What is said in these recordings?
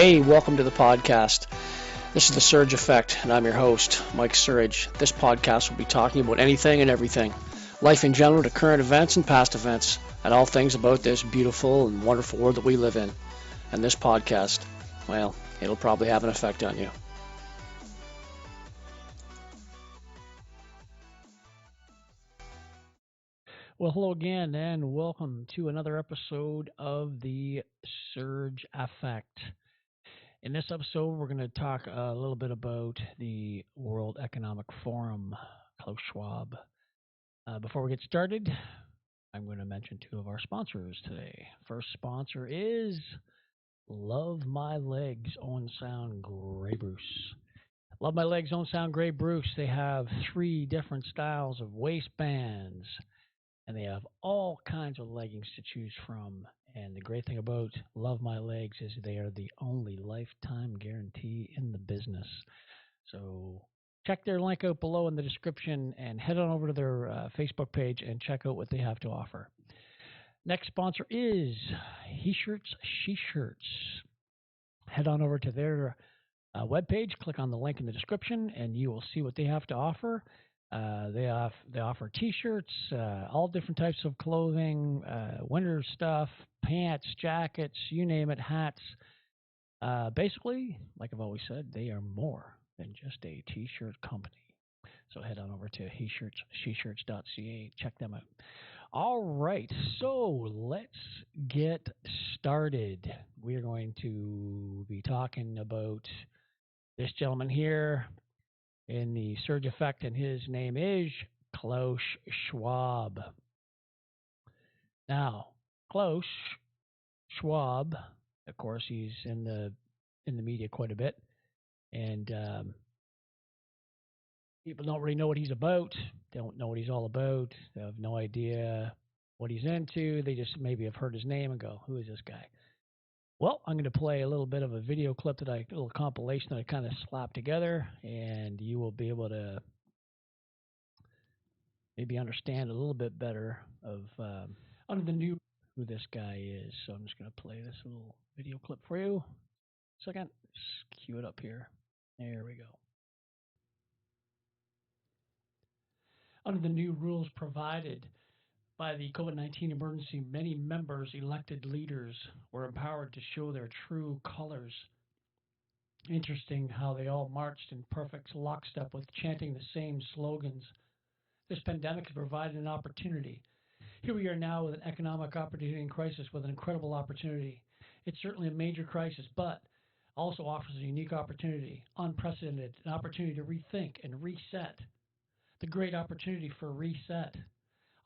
Hey, welcome to the podcast. This is The Surge Effect, and I'm your host, Mike Surge. This podcast will be talking about anything and everything, life in general to current events and past events, and all things about this beautiful and wonderful world that we live in. And this podcast, well, it'll probably have an effect on you. Well, hello again, and welcome to another episode of the Surge Effect. In this episode, we're going to talk a little bit about the World Economic Forum, Klaus Schwab. Before we get started, I'm going to mention two of our sponsors today. First sponsor is Love My Legs Owen Sound Grey Bruce. Love My Legs Owen Sound Grey Bruce. They have 3 different styles of waistbands. And they have all kinds of leggings to choose from. And the great thing about Love My Legs is they are the only lifetime guarantee in the business. So check their link out below in the description and head on over to their Facebook page and check out what they have to offer. Next sponsor is He Shirts, She Shirts. Head on over to their webpage, click on the link in the description, and you will see what they have to offer. They offer T-shirts, all different types of clothing, winter stuff, pants, jackets, you name it, hats. Basically, like I've always said, they are more than just a T-shirt company. So head on over to heshirts.ca, check them out. All right, so let's get started. We are going to be talking about this gentleman here in the Surge Effect, and his name is Klaus Schwab. Now, Klaus Schwab, of course, he's in the media quite a bit, and people don't really know what he's about. They don't know what he's all about. They have no idea what he's into. They just maybe have heard his name and go, "Who is this guy?" Well, I'm going to play a little bit of a video clip a little compilation that I kind of slapped together, and you will be able to maybe understand a little bit better of under the new who this guy is. So I'm just going to play this little video clip for you. Second, just cue it up here. There we go. Under the new rules provided by the COVID-19 emergency, many members, elected leaders, were empowered to show their true colors. Interesting how they all marched in perfect lockstep with chanting the same slogans. This pandemic has provided an opportunity. Here we are now with an economic opportunity in crisis, with an incredible opportunity. It's certainly a major crisis, but also offers a unique opportunity, unprecedented, an opportunity to rethink and reset. The great opportunity for reset.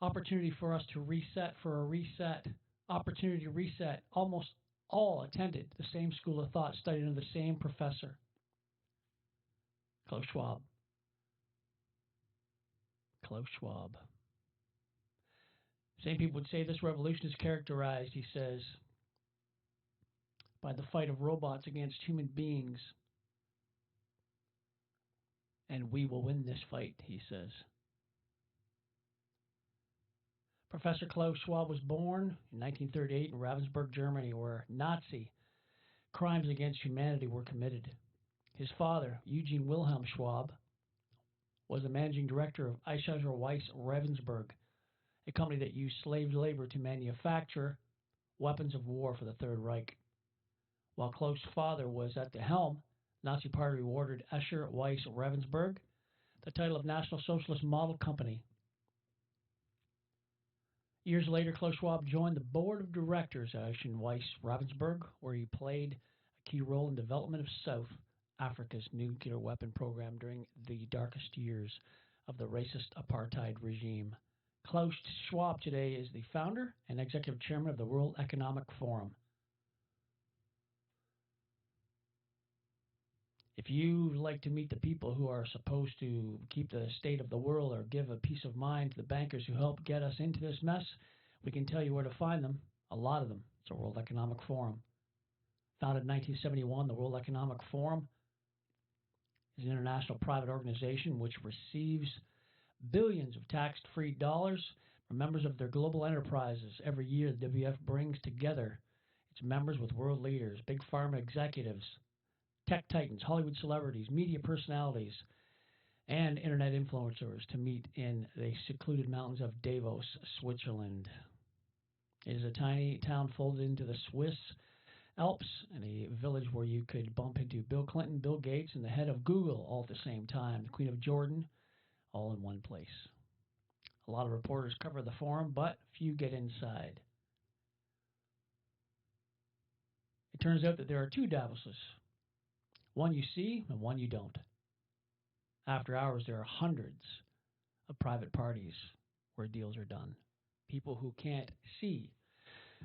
Opportunity for us to reset for a reset. Opportunity to reset. Almost all attended the same school of thought, studied under the same professor. Klaus Schwab. Klaus Schwab. Same people would say this revolution is characterized, he says, by the fight of robots against human beings. And we will win this fight, he says. Professor Klaus Schwab was born in 1938 in Ravensburg, Germany, where Nazi crimes against humanity were committed. His father, Eugene Wilhelm Schwab, was the managing director of Eicher Weiss Ravensburg, a company that used slave labor to manufacture weapons of war for the Third Reich. While Klaus' father was at the helm, the Nazi Party awarded Escher Weiss Ravensburg the title of National Socialist Model Company. Years later, Klaus Schwab joined the board of directors at Escher Weiss Ravensburg, where he played a key role in the development of South Africa's nuclear weapon program during the darkest years of the racist apartheid regime. Klaus Schwab today is the founder and executive chairman of the World Economic Forum. If you like to meet the people who are supposed to keep the state of the world or give a peace of mind to the bankers who helped get us into this mess, we can tell you where to find them. A lot of them. It's the World Economic Forum. Founded in 1971, the World Economic Forum is an international private organization which receives billions of tax-free dollars from members of their global enterprises. Every year, the WF brings together its members with world leaders, big pharma executives, tech titans, Hollywood celebrities, media personalities, and internet influencers to meet in the secluded mountains of Davos, Switzerland. It is a tiny town folded into the Swiss Alps and a village where you could bump into Bill Clinton, Bill Gates, and the head of Google all at the same time, the Queen of Jordan, all in one place. A lot of reporters cover the forum, but few get inside. It turns out that there are two Davoses, one you see and one you don't. After hours, there are hundreds of private parties where deals are done. People who can't see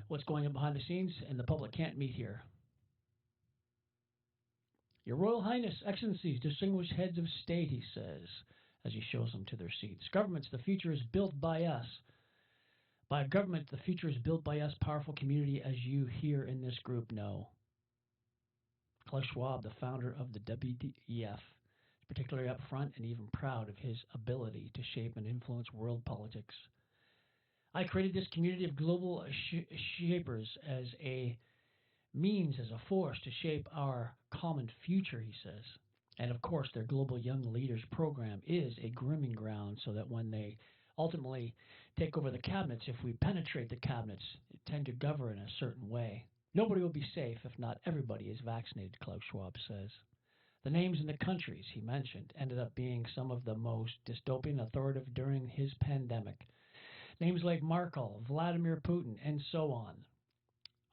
what's going on behind the scenes, and the public can't meet here. Your Royal Highness, Excellencies, distinguished heads of state, he says, as he shows them to their seats. Governments, the future is built by us. By government, the future is built by us, powerful community, as you here in this group know. Klaus Schwab, the founder of the WEF, is particularly upfront and even proud of his ability to shape and influence world politics. I created this community of global shapers as a means, as a force to shape our common future, he says. And of course, their Global Young Leaders program is a grooming ground so that when they ultimately take over the cabinets, if we penetrate the cabinets, tend to govern in a certain way. Nobody will be safe if not everybody is vaccinated, Klaus Schwab says. The names and the countries he mentioned ended up being some of the most dystopian authoritative during his pandemic. Names like Merkel, Vladimir Putin, and so on.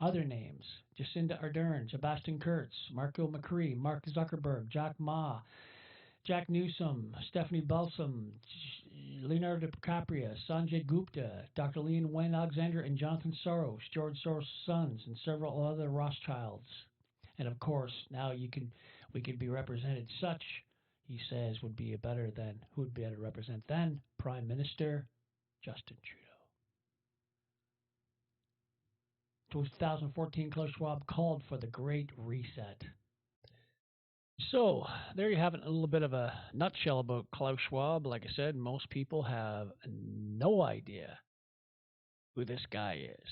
Other names, Jacinda Ardern, Sebastian Kurz, Marco Macri, Mark Zuckerberg, Jack Ma, Jack Newsom, Stephanie Balsam, Leonardo DiCaprio, Sanjay Gupta, Dr. Leon Wen Alexander, and Jonathan Soros, George Soros' sons, and several other Rothschilds. And of course, now we could be represented such, he says, who would be better to represent than Prime Minister Justin Trudeau. 2014, Klaus Schwab called for the Great Reset. So, there you have it, a little bit of a nutshell about Klaus Schwab. Like I said, most people have no idea who this guy is.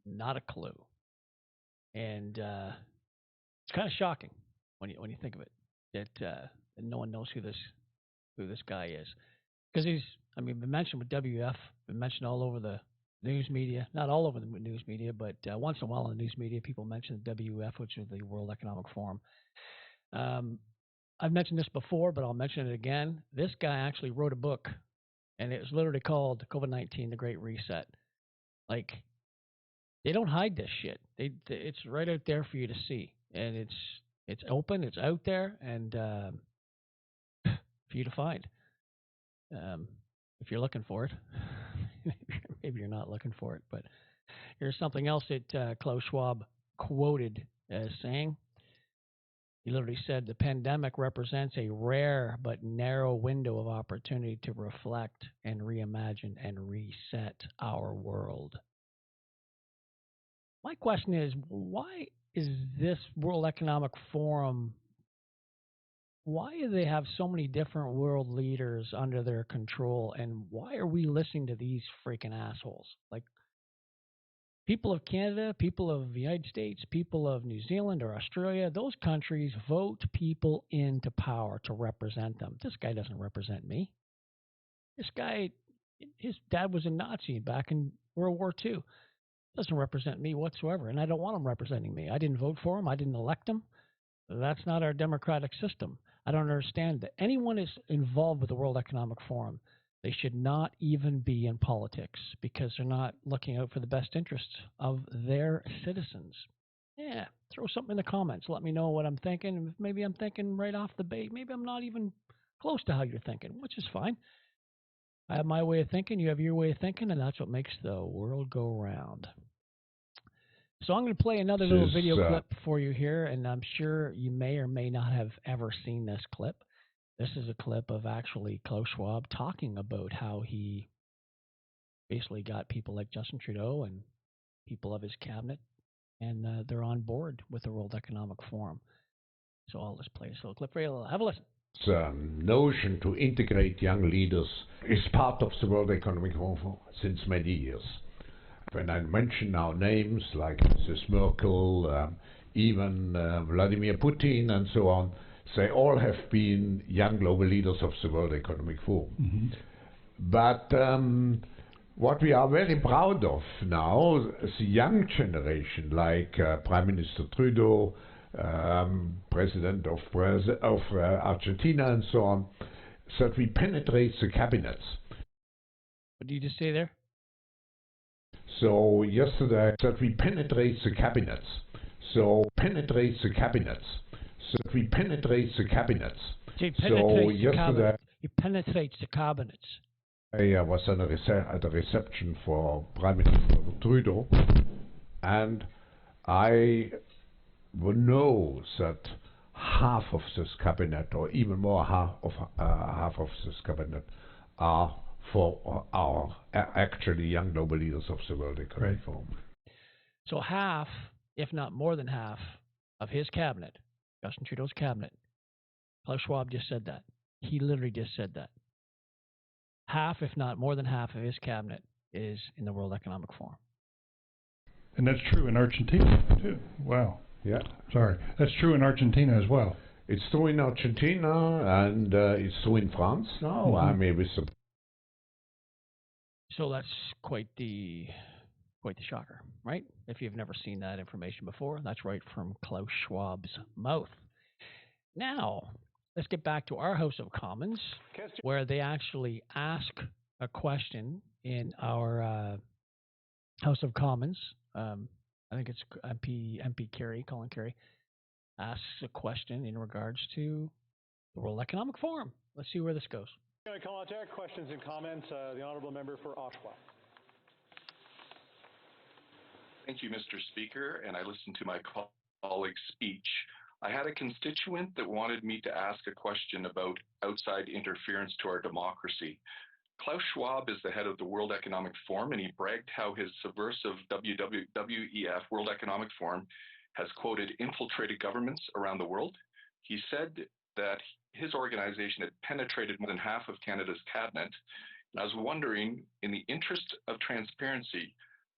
Not a clue. And it's kind of shocking when you think of it, that no one knows who this guy is. Because we mentioned with WF, been mentioned all over the news media, not all over the news media, but once in a while in the news media, people mention the WF, which is the World Economic Forum. I've mentioned this before, but I'll mention it again. This guy actually wrote a book, and it was literally called COVID-19, The Great Reset. Like, they don't hide this shit. It's right out there for you to see, and it's open, it's out there, and for you to find. If you're looking for it. Maybe you're not looking for it, but here's something else that Klaus Schwab quoted as saying. He literally said, the pandemic represents a rare but narrow window of opportunity to reflect and reimagine and reset our world. My question is, why is this World Economic Forum, why do they have so many different world leaders under their control, and why are we listening to these freaking assholes? Like, people of Canada, people of the United States, people of New Zealand or Australia, those countries vote people into power to represent them. This guy doesn't represent me. This guy, his dad was a Nazi back in World War II. Doesn't represent me whatsoever, and I don't want him representing me. I didn't vote for him. I didn't elect him. That's not our democratic system. I don't understand that anyone is involved with the World Economic Forum. They should not even be in politics because they're not looking out for the best interests of their citizens. Yeah, throw something in the comments. Let me know what I'm thinking. Maybe I'm thinking right off the bat. Maybe I'm not even close to how you're thinking, which is fine. I have my way of thinking. You have your way of thinking, and that's what makes the world go round. So I'm going to play another little video clip for you here, and I'm sure you may or may not have ever seen this clip. This is a clip of actually Klaus Schwab talking about how he basically got people like Justin Trudeau and people of his cabinet, and they're on board with the World Economic Forum. So I'll just play this little clip for you. Have a listen. The notion to integrate young leaders is part of the World Economic Forum since many years. When I mention now names like Mrs. Merkel, even Vladimir Putin and so on, they all have been young global leaders of the World Economic Forum. Mm-hmm. But what we are very proud of now, the young generation, like Prime Minister Trudeau, President of Argentina and so on, that we penetrate the cabinets. What did you just say there? So yesterday, that we penetrate the cabinets. So penetrate the cabinets. So that we penetrate the cabinets. So he penetrates the cabinets. I was at a reception for Prime Minister Trudeau, and I know that half of this cabinet, or even more, half of this cabinet, are for our actually young global leaders of the World Economic Forum. So half, if not more than half, of his cabinet, Justin Trudeau's cabinet, Klaus Schwab just said that. He literally just said that. Half, if not more than half, of his cabinet is in the World Economic Forum. And that's true in Argentina, too. Wow. Yeah. Sorry. That's true in Argentina as well. It's true in Argentina, and it's true in France now. Mm-hmm. I mean, with the So that's quite the shocker, right? If you've never seen that information before, that's right from Klaus Schwab's mouth. Now, let's get back to our House of Commons, where they actually ask a question in our House of Commons. I think it's MP Kerry, Colin Kerry, asks a question in regards to the World Economic Forum. Let's see where this goes. I'm going to call out to our questions and comments. The Honourable Member for Oshawa. Thank you, Mr. Speaker, and I listened to my colleague's speech. I had a constituent that wanted me to ask a question about outside interference to our democracy. Klaus Schwab is the head of the World Economic Forum, and he bragged how his subversive WEF, World Economic Forum, has, quoted, infiltrated governments around the world. He said that his organization had penetrated more than half of Canada's cabinet. And I was wondering, in the interest of transparency,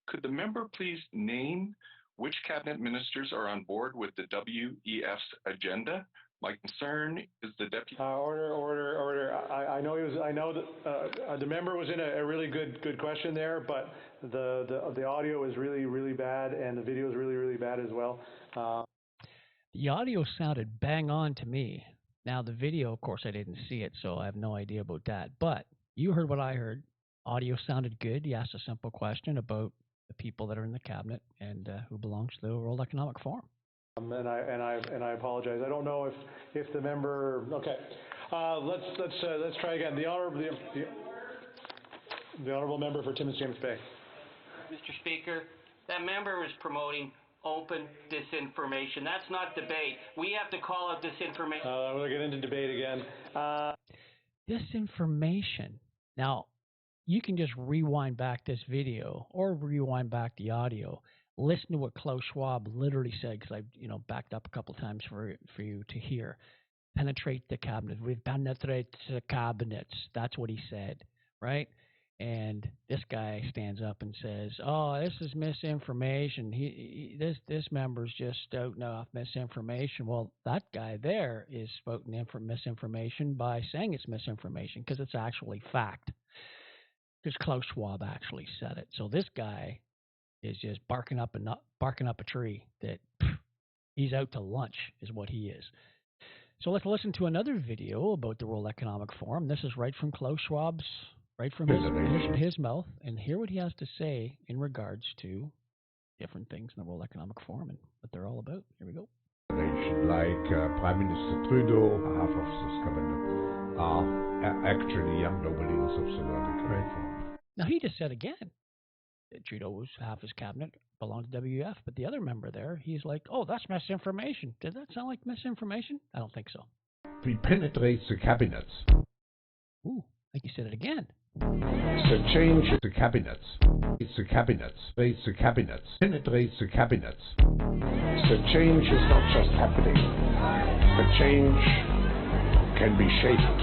could the member please name which cabinet ministers are on board with the WEF's agenda? My concern is the deputy. Order. I know that the member was in a really good question there, but the audio is really bad, and the video is really bad as well. The audio sounded bang on to me. Now the video, of course, I didn't see it, so I have no idea about that. But you heard what I heard. Audio sounded good. He asked a simple question about the people that are in the cabinet and who belongs to the World Economic Forum. And I apologize. I don't know if the member. Okay, let's try again. The honourable member for Timmins James Bay. Mr. Speaker, that member is promoting open disinformation. That's not debate. We have to call out disinformation. We'll get into debate again. Disinformation. Now, you can just rewind back this video or rewind back the audio. Listen to what Klaus Schwab literally said, because I've backed up a couple times for you to hear. Penetrate the cabinet. We've penetrated the cabinets. That's what he said, right? And this guy stands up and says, "Oh, this is misinformation. This member's just spouting off misinformation." Well, that guy there is spouting misinformation by saying it's misinformation because it's actually fact. Because Klaus Schwab actually said it. So this guy is just barking up a tree that he's out to lunch is what he is. So let's listen to another video about the World Economic Forum. This is right from Klaus Schwab's, right from his mouth, and hear what he has to say in regards to different things in the World Economic Forum and what they're all about. Here we go. Like Prime Minister Trudeau, half of this cabinet are actually young global leaders of the World Economic Forum. Now he just said again that Trudeau's half his cabinet belonged to WEF, but the other member there, he's like, "Oh, that's misinformation." Did that sound like misinformation? I don't think so. We penetrate the cabinets. Ooh, I think he said it again. The change is the cabinets. It's the cabinets. It's the cabinets. Penetrates the cabinets. The change is not just happening. The change can be shaped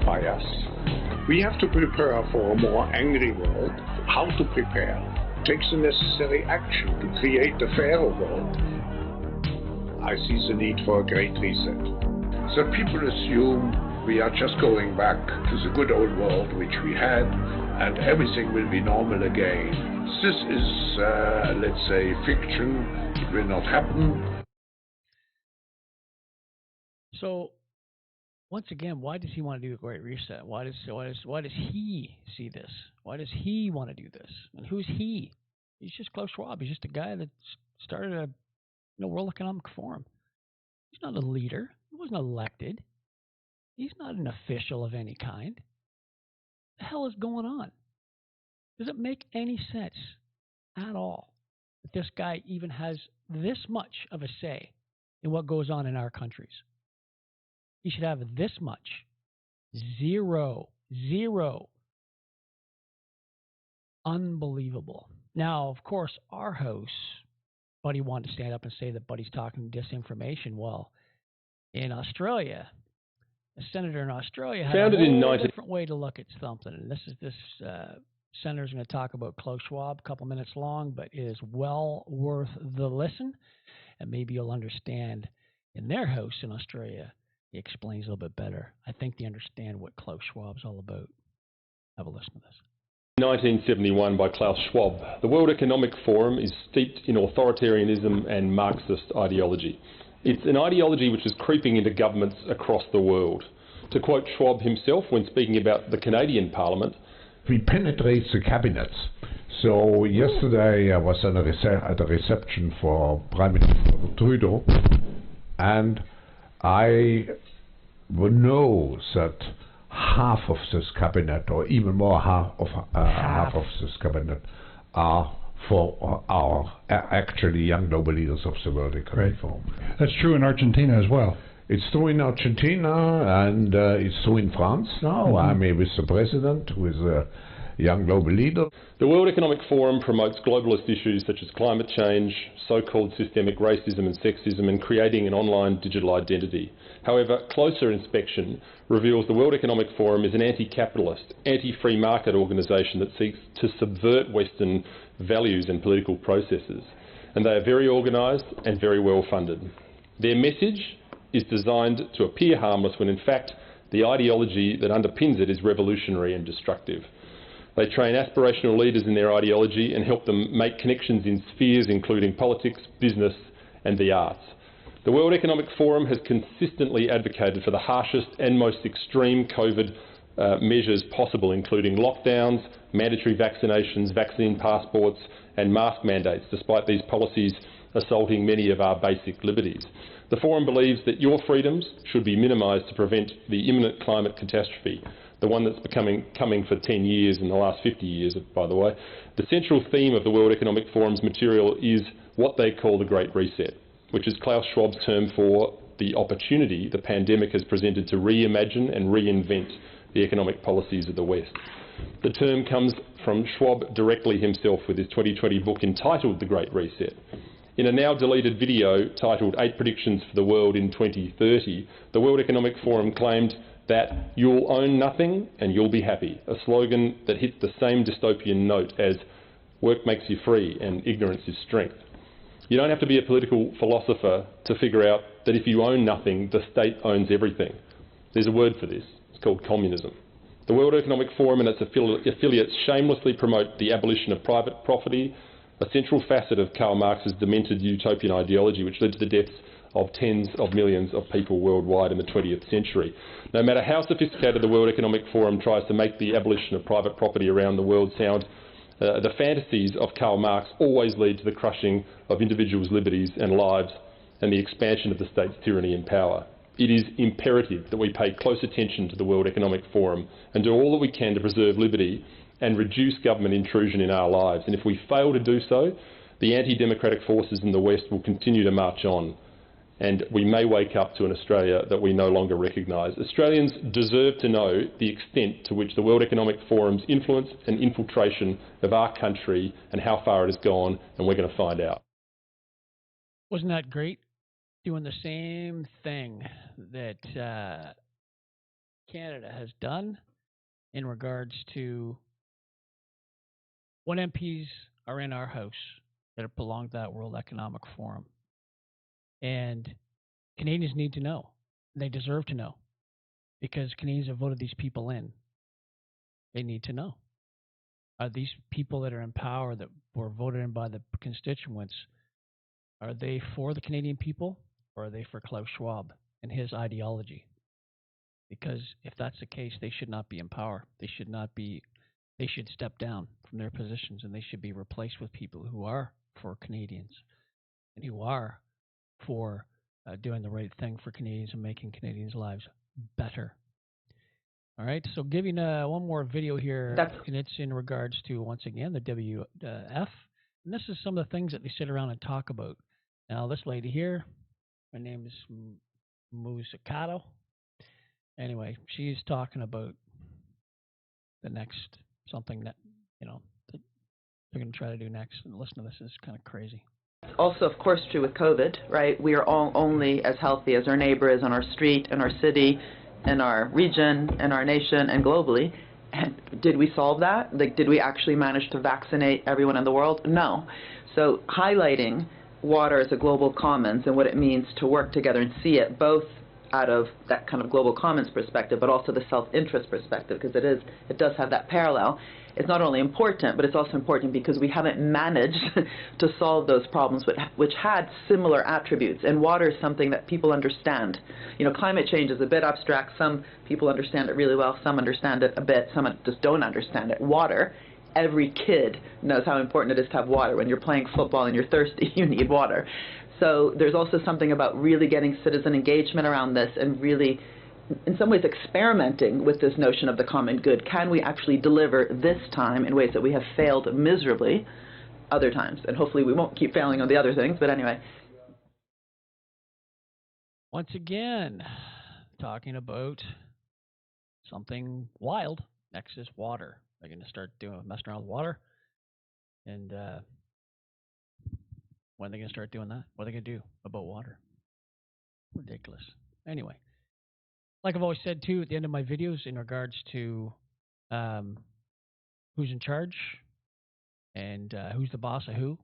by us. We have to prepare for a more angry world. How to prepare? takes the necessary action to create a fairer world, I see the need for a great reset. So people assume we are just going back to the good old world which we had and everything will be normal again. This is, let's say, fiction. It will not happen. So, once again, why does he want to do a great reset? Why does he see this? Why does he want to do this? And who's he? He's just Klaus Schwab. He's just a guy that started a World Economic Forum. He's not a leader. He wasn't elected. He's not an official of any kind. What the hell is going on? Does it make any sense at all that this guy even has this much of a say in what goes on in our countries? He should have this much. Zero. Unbelievable. Now, of course, our host, Buddy, wanted to stand up and say that Buddy's talking disinformation. Well, in Australia, a senator in Australia had a whole different way to look at something. And this senator's going to talk about Klaus Schwab, a couple minutes long, but it is well worth the listen. And maybe you'll understand in their house in Australia, he explains a little bit better. I think they understand what Klaus Schwab's all about. Have a listen to this. 1971 by Klaus Schwab. The World Economic Forum is steeped in authoritarianism and Marxist ideology. It's an ideology which is creeping into governments across the world. To quote Schwab himself when speaking about the Canadian Parliament, we penetrate the cabinets. So yesterday I was at a reception for Prime Minister Trudeau, and I know that half of this cabinet, or even more, half of this cabinet, are for our actually young global leaders of the World Economic Forum. That's true in Argentina as well. It's true in Argentina, and it's true in France now. I'm with the president, who is a young global leader. The World Economic Forum promotes globalist issues such as climate change, so-called systemic racism and sexism, and creating an online digital identity. However, closer inspection reveals the World Economic Forum is an anti-capitalist, anti-free market organisation that seeks to subvert Western values and political processes. And they are very organised and very well funded. Their message is designed to appear harmless when in fact the ideology that underpins it is revolutionary and destructive. They train aspirational leaders in their ideology and help them make connections in spheres including politics, business and the arts. The World Economic Forum has consistently advocated for the harshest and most extreme COVID measures possible, including lockdowns, mandatory vaccinations, vaccine passports and mask mandates, despite these policies assaulting many of our basic liberties. The Forum believes that your freedoms should be minimised to prevent the imminent climate catastrophe, the one that's coming for 10 years in the last 50 years, by the way. The central theme of the World Economic Forum's material is what they call the Great Reset, which is Klaus Schwab's term for the opportunity the pandemic has presented to reimagine and reinvent the economic policies of the West. The term comes from Schwab directly himself with his 2020 book entitled The Great Reset. In a now deleted video titled 8 Predictions for the World in 2030, the World Economic Forum claimed that you'll own nothing and you'll be happy, a slogan that hits the same dystopian note as work makes you free and ignorance is strength. You don't have to be a political philosopher to figure out that if you own nothing, the state owns everything. There's a word for this. It's called communism. The World Economic Forum and its affiliates shamelessly promote the abolition of private property, a central facet of Karl Marx's demented utopian ideology which led to the deaths of tens of millions of people worldwide in the 20th century. No matter how sophisticated the World Economic Forum tries to make the abolition of private property around the world sound, the fantasies of Karl Marx always lead to the crushing of individuals' liberties and lives and the expansion of the state's tyranny and power. It is imperative that we pay close attention to the World Economic Forum and do all that we can to preserve liberty and reduce government intrusion in our lives. And if we fail to do so, the anti-democratic forces in the West will continue to march on, and we may wake up to an Australia that we no longer recognise. Australians deserve to know the extent to which the World Economic Forum's influence and infiltration of our country and how far it has gone, and we're going to find out. Wasn't that great? Doing the same thing that Canada has done in regards to what MPs are in our house that belong to that World Economic Forum. And Canadians need to know. They deserve to know, because Canadians have voted these people in. They need to know. Are these people that are in power, that were voted in by the constituents, are they for the Canadian people, or are they for Klaus Schwab and his ideology? Because if that's the case, they should not be in power. They should step down from their positions, and they should be replaced with people who are for Canadians and who are for doing the right thing for Canadians and making Canadians' lives better. All right, so giving one more video here, and it's in regards to, once again, the WF. And this is some of the things that they sit around and talk about. Now, this lady here, her name is Musakato. Anyway, she's talking about the next, something that, that they're going to try to do next. And listen to this, it's kind of crazy. Also, of course, true with COVID, right? We are all only as healthy as our neighbor is on our street, in our city, in our region, in our nation, and globally. And did we solve that? Like, did we actually manage to vaccinate everyone in the world? No. So highlighting water as a global commons and what it means to work together and see it both out of that kind of global commons perspective, but also the self-interest perspective, because it does have that parallel. It's not only important, but it's also important because we haven't managed to solve those problems which had similar attributes. And water is something that people understand. Climate change is a bit abstract. Some people understand it really well. Some understand it a bit. Some just don't understand it. Water, every kid knows how important it is to have water. When you're playing football and you're thirsty, you need water. So there's also something about really getting citizen engagement around this and really, in some ways, experimenting with this notion of the common good. Can we actually deliver this time in ways that we have failed miserably other times? And hopefully we won't keep failing on the other things, but anyway. Once again, talking about something wild. Next is water. They're going to start messing around with water. And when are they going to start doing that? What are they going to do about water? Ridiculous. Anyway. Like I've always said, too, at the end of my videos in regards to who's in charge and who's the boss of who,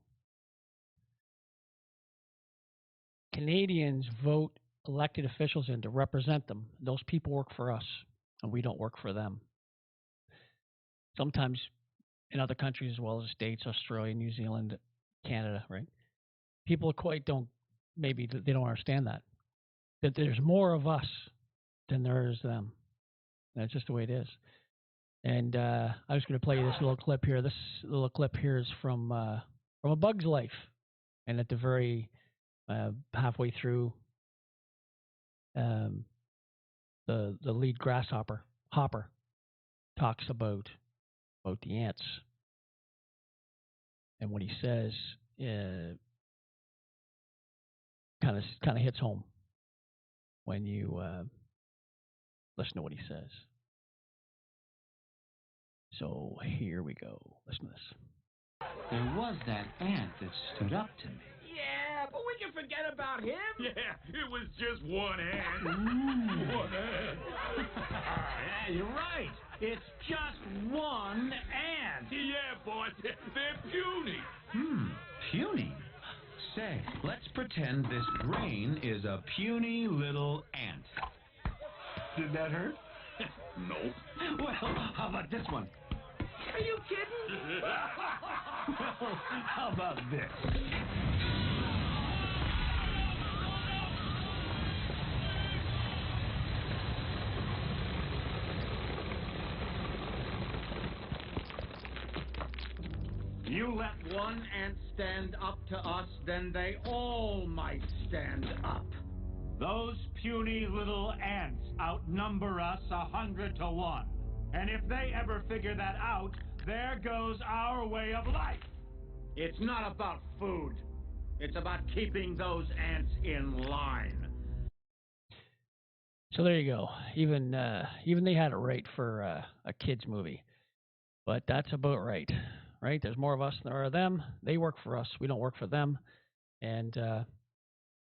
Canadians vote elected officials in to represent them. Those people work for us, and we don't work for them. Sometimes in other countries as well as the States, Australia, New Zealand, Canada, right? People maybe they don't understand that there's more of us than there is them. That's just the way it is. And I was going to play you this little clip here. This little clip here is from A Bug's Life, and at the very halfway through, the lead Hopper talks about the ants, and what he says kind of hits home when you listen to what he says. So here we go. Listen to this. There was that ant that stood up to me. Yeah, but we can forget about him. Yeah, it was just one ant. One ant. Yeah, you're right. It's just one ant. Yeah, boss. They're puny. Puny? Say, let's pretend this brain is a puny little ant. Did that hurt? No. Well, how about this one? Are you kidding? Well, how about this? You let one ant stand up to us, then they all might stand up. Those puny little ants outnumber us 100 to 1. And if they ever figure that out, there goes our way of life. It's not about food. It's about keeping those ants in line. So there you go. Even they had it right for a kids movie, but that's about right. Right? There's more of us than there are them. They work for us. We don't work for them, and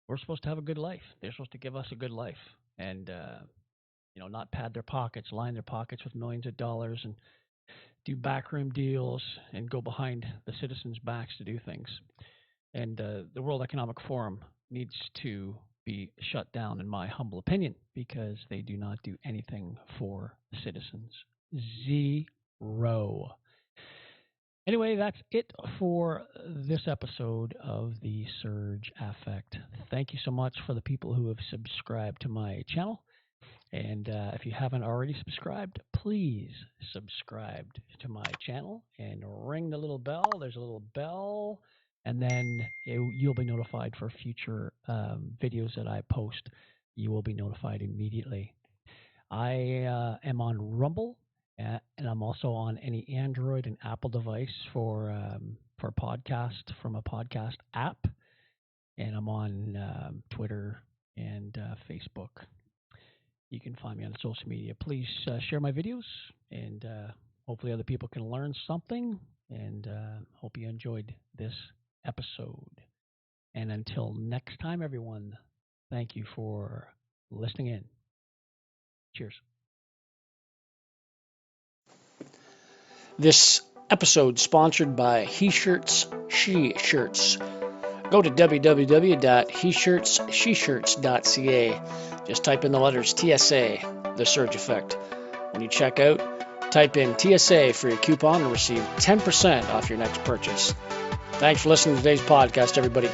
we're supposed to have a good life. They're supposed to give us a good life, and not pad their pockets, line their pockets with millions of dollars, and do backroom deals and go behind the citizens' backs to do things. And the World Economic Forum needs to be shut down, in my humble opinion, because they do not do anything for citizens. Zero. Anyway, that's it for this episode of the Surge Affect. Thank you so much for the people who have subscribed to my channel. And if you haven't already subscribed, please subscribe to my channel and ring the little bell. There's a little bell, and then you'll be notified for future videos that I post. You will be notified immediately. I am on Rumble. And I'm also on any Android and Apple device for podcast from a podcast app. And I'm on Twitter and Facebook. You can find me on social media. Please share my videos, and hopefully other people can learn something. And hope you enjoyed this episode. And until next time, everyone, thank you for listening in. Cheers. This episode sponsored by He Shirts, She Shirts. Go to www.heshirtssheshirts.ca. Just type in the letters TSA, The Surge Effect. When you check out, type in TSA for your coupon and receive 10% off your next purchase. Thanks for listening to today's podcast, everybody.